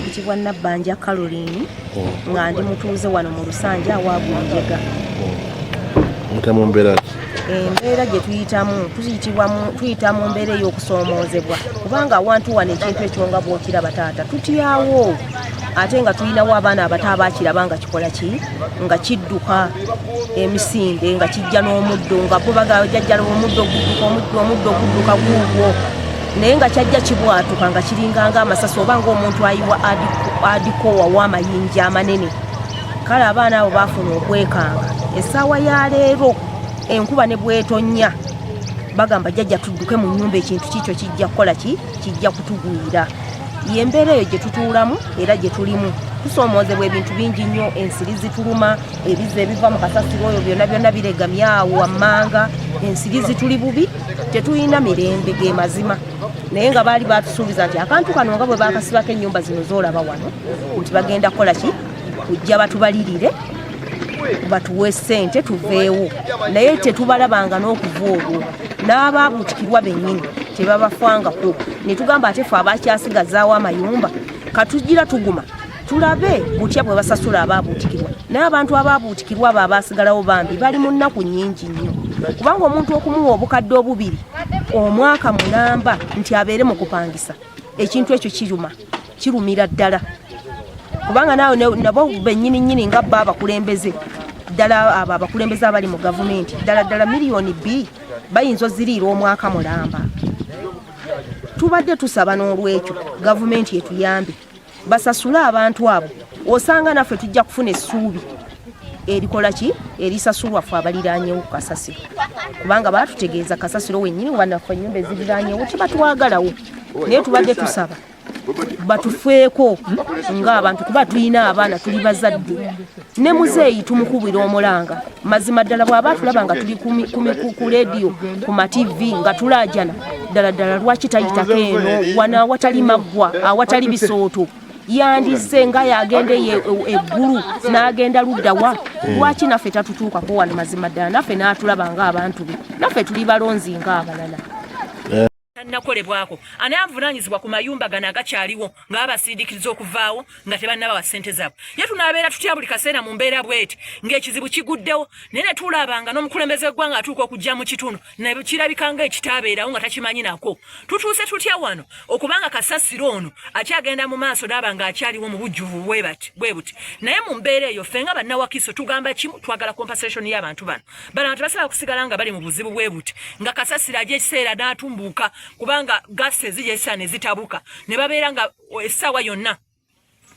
Kitiibwa Nabbanja Caroline nga ndi mutuuze wano mu Lusanja awa Gunjega. Mutamu mbeera ki? Embeera gye tuyita mu mbeera ey'okusoomoozebwa kubanga awantu wano ekintu ekyo nga bw'okiraba taata tutyawo ate nga tulinawo abaana abato abaakiraba nga kikola ki nga kidduka emisinde nga kijja n'omuddo nga bo bagajjala omuddo ogudduka guugwo naye nga kyajja kibwatuka nga kiringanga amasasi oba ng'omuntu ayiwa adikowa w'amayinja amanene. Kale abaana abo baafuna okwekanga essaawa ya leero enkuba ne bwetonya bagamba jjajja tudduke mu nnyumba ekintu kikyo kijja kukola ki kijja kutugwira. Yembeera eyo gye tutuulamu era gye tulimu tusoomoozebwa ebintu bingi nnyo, ensiri zituluma, ebiza ebiva mu kasasiro oyo byonna biregamye awo wammanga, ensiri zituli bubi, tetulina mirembe ge mazima. Naye nga baali batusuubiza nti akantu kano nga bwe bakasibako ennyumba zino zoolaba wano nti bagenda kukola ki kujja batubalirire batuwe ssente tuveewo, naye tetubalabanga n'okuva olwo. N'abaabuutikirwa bennyini tebabafangako ne tugamba ate ffe abakyasigazaawo amayumba katugira tuguma tulabe butya bwe basasula abaabuutikirwa. Naye abantu abaabuutikirwa abo abaasigalawo bambi bali mu nnaku nnyingi nnyo kubanga omuntu okumuwa obukadde obubiri omwaka mulamba nti abeere mu kupangisa ekintu ekyo kirumira ddala kubanga naawe nabo bennyini nga bba abakulembeze ddala abo abakulembeze abali mu gavumenti ddala miliyoni 2 bayinza oziriira omwaka mulamba. Tubadde tusaba n'olwekyo gavumenti etuyambe basasule abantu abo, osanga naffe tujja kufuna essuubi erikola ki erisasulwa ffe abaliraanyewo ku kasasiro kubanga baatutegeeza kasasiro wennyini wanaffe ennyumba eziriraanyewo tibatwagalawo, naye tubadde tusaba batufeeko ng'abantu kuba tulina abaana tuli bazadde ne muzeeyi tumukubira omulanga. Mazima ddala bw'aba tulaba nga tuli ku leediyo ku mativi nga tulaajana ddala lwaki tayitako eno wana awatali maggwa awatali bisooto yandize nga yagenda eggulu n'agenda luddawa lwaki naffe tatutuukako wano mazima ddala naffe n'atulaba ng'abantu be naffe tuli balonzi ng'abalala. Nakolebwako ani avunaanyizibwa ku mayumba gano agakyaliwo ng'abasindiikiriza okuvaawo nga tebannabawa ssente zaabwe. Ye tunaabeera tutya buli kaseera mu mbeera bweti ng'ekizibu kiguddewo naye ne tulabanga n'omukulembeze w'eggwanga atuuka okujja mu kitundu ne kirabika ng'ekitaabeerawo nga takimanyi nako. Tutuuse tutya wano okubanga kasasiro ono akyagenda mu maaso n'aba ng'akyaliwo mu bujjuvu bwe buti. Naye mu mbeera eyo ffe nga bannawakiso tugamba kimu twagala compensation y'abantu bano. Bano abantu basaba kusigala nga bali mu buzibu bwe buti nga kasasiro ajja ekiseera n'atumbuuka kubanga gasi ezijesa ne zitabuka ne babeera nga essaawa yonna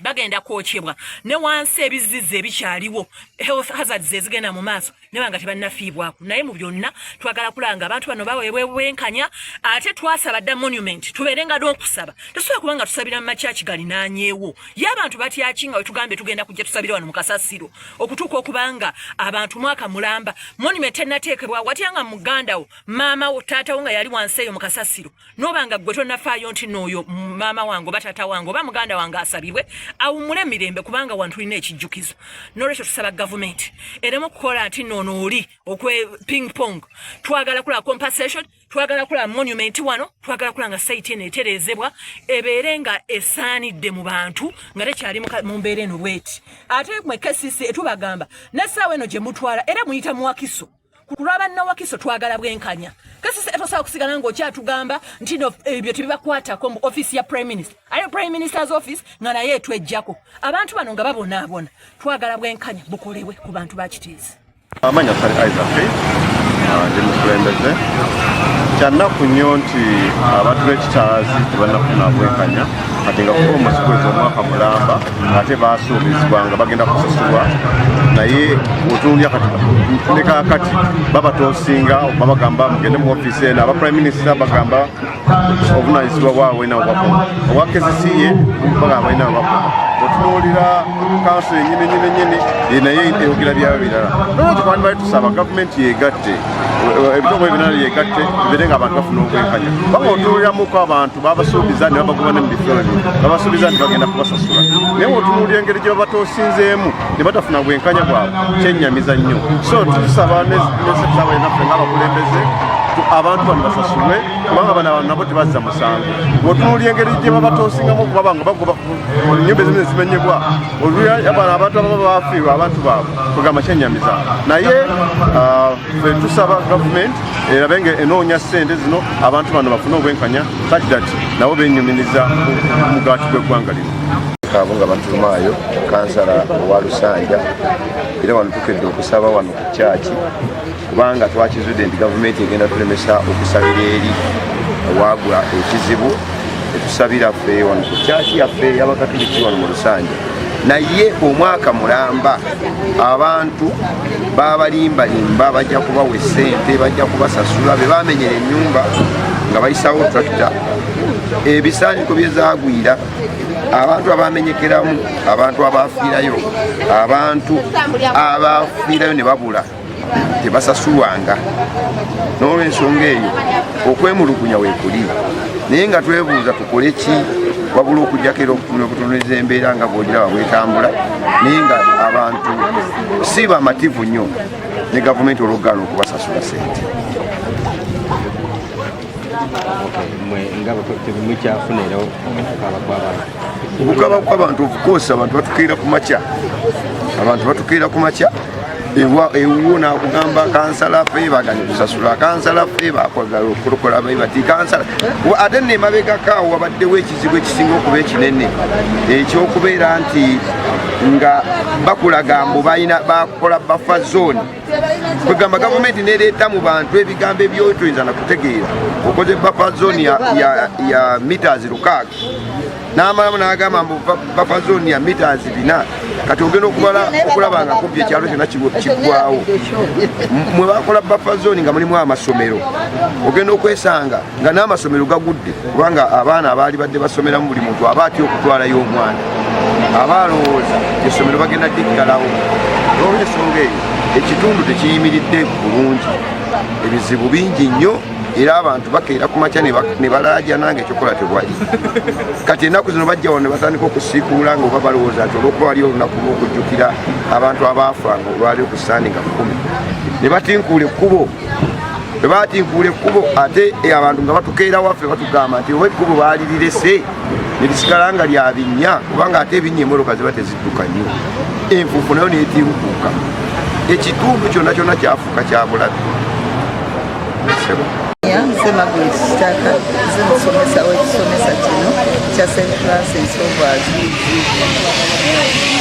bagenda kwokyebwa ne wansi ebizizi ebikyaliwo health hazards ezigenda mu maaso ne banga tebannafiibwako. Naye mu byonna twagala kulanga abantu bano baweebwa obwenkanya ate twasaba dda monument tubeere nga n'okusaba tesobola kubanga tusabira mu makyaki galinaanyeewo ye abantu batyaki nga wetugambe tugenda kujja tusabira wano mu kasasiro okutuuka okubanga abantu mwaka mulamba monument ennateekebwa watyanga muganda wo maama wo taata wo nga yali wansi eyo mu kasasiro n'obanga gwe tonnafaayo nti n'oyo maama wange oba taata wange oba muganda wange asabibwe awumule mirembe kubanga wantu tulina ekijjukizo. N'olwekyo tusaba gavumenti eremu kukola nti noono oli okwe ping pong. Twagala kula compensation, twagala kula monument wano, twagala kula nga site eno etereezebwa ebeere nga esaanidde mu bantu nga tekyali mu mbeera eno bweti. Ate mwe KCC etubagamba n'essaawa eno gye mutwala era muyita mu Wakiso. Kulwa bannawakiso twagala bwenkanya. Kasi etosobola kusigala ng'okyatugamba nti ebyo tebibakwatako mu office ya Prime Minister. Ayo Prime Minister's office nga naye etwejjako. Abantu bano nga babonaabona. Twagala bwenkanya bukolebwe ku bantu ba Kitiizi. Amanya Sali Isaac ndi mukulembeze. Kyannaku nnyo nti abantu b'ekitaazi tebannafuna bwenkanya ate nga kuba omusikwezi omwaka mulamba ate baasuubizibwa nga bagenda kusasulwa naye otunuulya kati baba tosinga babagamba mugende mu ofiisi eno aba Prime Minister bagamba obunaanyizibwa bwabwe nawo bakoma owa KCC ye bagamba balina bwe bakoma otunuulira kanso yennyini naye eyogera byayo birala nolwekyo twandibali tusaba gavumenti yegatte ebitongole binala yegatte bibere nga abantu bafuna obwenkanya banga otunuuliramuko abantu babasuubiza ne babagoba ne mu bifo ebyo babasuubiza nti bagenda kubasasula naye otunuulira engeri gye baba toosinzeemu ne batafuna bwenkanya bwabwe kyennyamiza nnyo so tusaba ne sekita yenaffe ng'abakulembeze abantu bano basasulwe kubanga bano abantu nabo tebazza musango otunuulira engeri gye baba toosingamu okubaba nga bagoba ennyumba ezimu ezimenyebwa olwabano abantu ababa bafiirwa abantu baabwe kugamba kyennyamiza naye fe tusaba gavumenti erabe nga enoonya ssente zino abantu bano bafune obwenkanya such that nabo benyumiriza mugaati gw'eggwanga lino Kabunga Bantumaayo kansala owa Lusanja era wano tukedde okusaba wano ku kyaki kubanga twakizudde nti gavumenti egenda tulemesa okusabira eri owagula ekizibu etusabira ffe wano ku kyaki yaffe y'Abakatuliki wano mu Lusanja naye omwaka mulamba abantu babalimbalimba bajja kubawa essente bajja kubasasula be bamenyera ennyumba nga bayisawo tractor ebisaaniko byezagwira abantu abamenyekeramu abantu abafiirayo ne babula tebasasulwanga n'olwensonga eyo okwemulugunya weekuli naye nga twebuuza tukole ki wabula okujjako era okutunuliza embeera nga bwogiraba bwetambula naye nga abantu si bamativu nnyo ne gavumenti olwogaana okubasasula sente okukaba kw'abantu ofukoosi abantu batukeera ku makya ewuwo nakugamba kansala ffe baganye kusasula kansala ffe bakwagala okulokola bati kansala ate nemabegakaawo wabaddewo ekizibu ekisinga okuba ekinene ekyokubeera nti nga bakulaga mbu bakola bafa zone kwegamba gavumenti nereeta mu bantu ebigambo ebyotoyinza nakutegeera okoze bafa zone ya meters 6 n'amalamu n'agamba mbu bafa zone ya meters 4 kati ogenda okulaba nga kumpi ekyalo kyonna kiggwawo mwe bakola bafa zone nga mulimu amasomero ogenda okwesanga nga n'amasomero gagudde kubanga abaana abaali badde basomeramu buli muntu aba atya okutwalayo omwana abalowooza essomero bagenda diggalawo olw'ensonga eyo ekitundu tekiyimiridde bulungi ebizibu bingi nnyo era abantu bakeera ku makya ne balaaja nange ekyokola tebwali kati ennaku zino bajja wano ne batandika okusiikuula nga oba balowooza nti olwokuba wali olunaku lw'okujjukira abantu abaafanga olwali okusaaninga 10 ne batinkuula ekkubo ate abantu nga batukeera waffe batugamba nti oba ekkubo baalirirese ne lisigala nga lya binnya kubanga ate ebinnya emmotoka ziba tezidduka nnyo enfuufu nayo neetinkuuka ekitundu kyonna kyonna kyafuuka kya bulabe Margaret Kitaka z'omusomesa w'ekisomesa kino kya St. Francis of Assisi.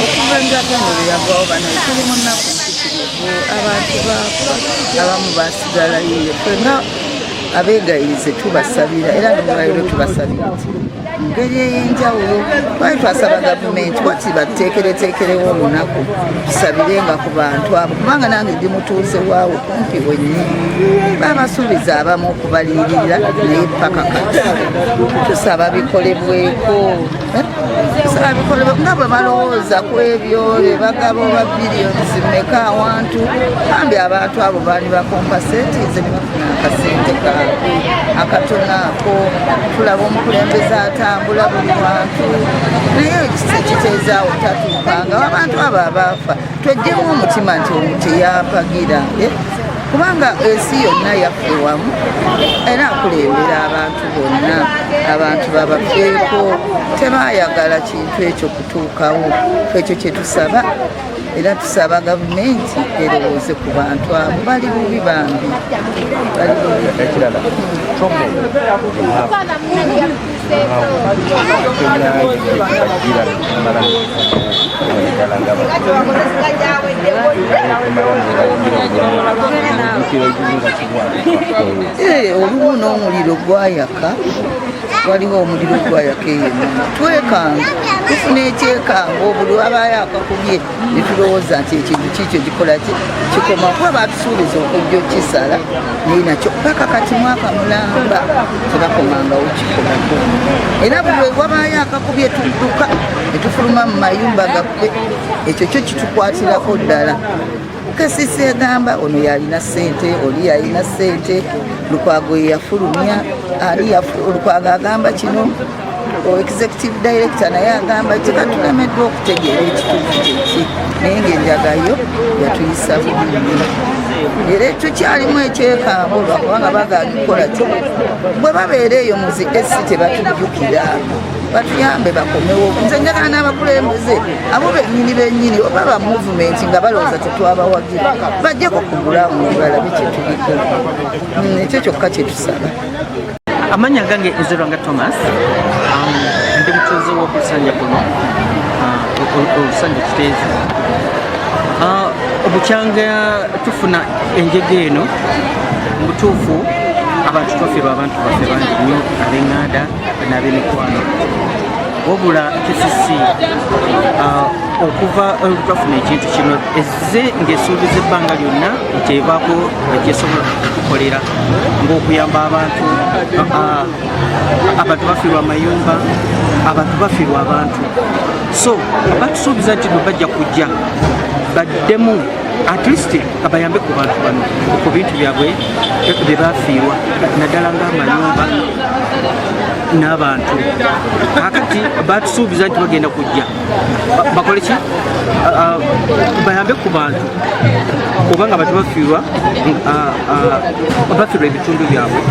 Okuva endagaano lwe yagwawo bano tuli mu nnaku mpitirivu abantu baafa abamu baasigalayo ffe nga abeegayirize tubasabira era n'olwaliro tubasabira ngeri ey'enjawulo twali twasaba gavumenti wati bateekereteekerewo olunaku tusabirenga ku bantu abo kubanga nange ndi mutuuze waawo kumpi bwennyini babasuubiza abamu okubaliyirira naye paka kati tusaba bikolebweko nga bwe balowooza ku ebyo be bagaba oba biliyoni zimmeka awantu bambi abantu abo baali bakompasetinze ne bafuna akasente kaabwe akatono ako tulaba omukulembeze atambula buli wantu naye ekiteezaawo tatuukanga abantu abo abaafa tweggyemu omutima nti omuntu yampagira kubanga ensi yonna yaffe wamu era akulembera abantu bonna abantu babafeeko tebaayagala kintu ekyo kutuukawo ekyo kye tusaba era tusaba gavumenti erowooze ku bantu abo bali bubi bambi olumu n'omuliro gwayaka waliwo omuliro gwayaka eyo twekanga tufuna ekyekango buli wabayo akakubye ne tulowooza nti ekintu kikyo gikola kikoma kuba batusuubiza okujja okisala naye nakyo paka kati mwaka mulamba tebakomangawo kikolako era buli wabayo akakubye tudduka ne tufuluma mu mayumba gaffe ekyo kyo kitukwatirako ddala kasisi egamba ono yalina ssente oli yalina ssente Lukwago yafulumya Lukwago agamba kino executive director naye agamba tekatulemeddwa okutegeera ekituufu kyeki naye ng'enjagayo yatuyisa bulungi era tukyalimu ekyekango lwakubanga bagaana kukola ki bwe babeera eyo mu zi esi tebatujjukira batuyambe bakomewo nze njagala n'abakulembeze abo bennyini oba ba movement nga balowooza tetwabawagira bajjeko kugulamu balabe kyetuliko ekyo kyokka kyetusaba. Amanya gange Nzirwanga Thomas ndi mutuuze w'okusanja kuno olusanja kiteezi obukyanga tufuna enjega eno mu butuufu abantu twafiirwa abantu baffe bangi nnyo ab'eŋŋanda n'ab'emikwano wabula KCC okuva twafuna ekintu kino ezze ng'esuubiza ebbanga lyonna ekyevaako ekyesobola okukolera ng'okuyamba abantu abantu bafiirwa amayumba abantu bafiirwa abantu so batusuubiza nti no bajja kujja baddemu at least abayambe ku bantu bano ku bintu byabwe bye bafiirwa naddala ng'amayumba n'abantu kakati batusuubiza nti bagenda kujja bakole ki bayambe ku bantu kubanga abantu bafiirwa ebitundu byabwe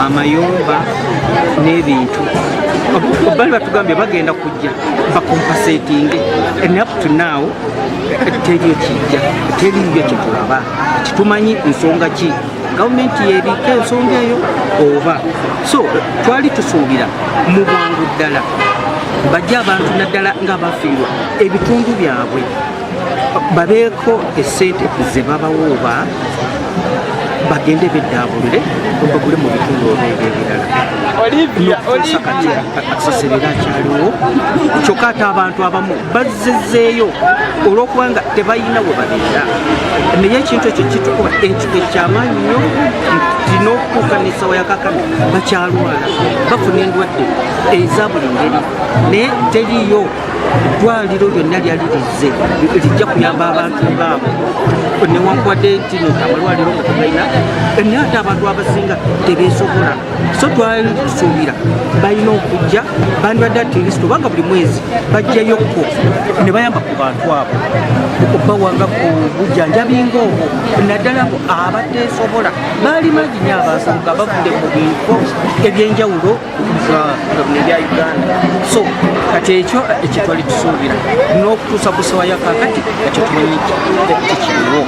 amayumba n'ebintu bali batugambye bagenda kujja bakompasetinge and up to now teriyo kijja teriyo kyetulaba titumanyi nsonga ki gavumenti yerika ensonga eyo oba so twali tusuubira mu bwangu ddala bajja abantu naddala nga bafiirwa ebitundu byabwe babeeko essente ze babawooba bagende beddaabulire bagule mu bitundu obeebyo ebirala nokutuusa kati akasaserera akyaliwo kyokka ate abantu abamu bazzezeeyo olw'okubanga tebalina we babeera naye ekintu ekyo kitukuba ekyo ekyamaanyi nnyo nti n'okutuuka n'essawa yakakana bakyalwala bafuna endwadde eza buli ngeri naye teriyo ddwaliro lyonna lyali lizze lijja kuyamba abantu ngaabo newankubadde nti amalwaliro nga tebalina naye ate abantu abasinga tebeesobola so twali tusuubira balina okujja bandibadde atirisito obanga buli mwezi bajjayokko ne bayamba ku bantu abo okubawanga ku bujjanjabi ng'obwo naddala bo abateesobola baali mangi nnyo abantu nga bavudde mu bifo ebyenjawulo ebya Uganda so kati ekyo ekitwali tusuubira n'okutuusa ku ssawa yakakati ekyo tumanyi kikiriwo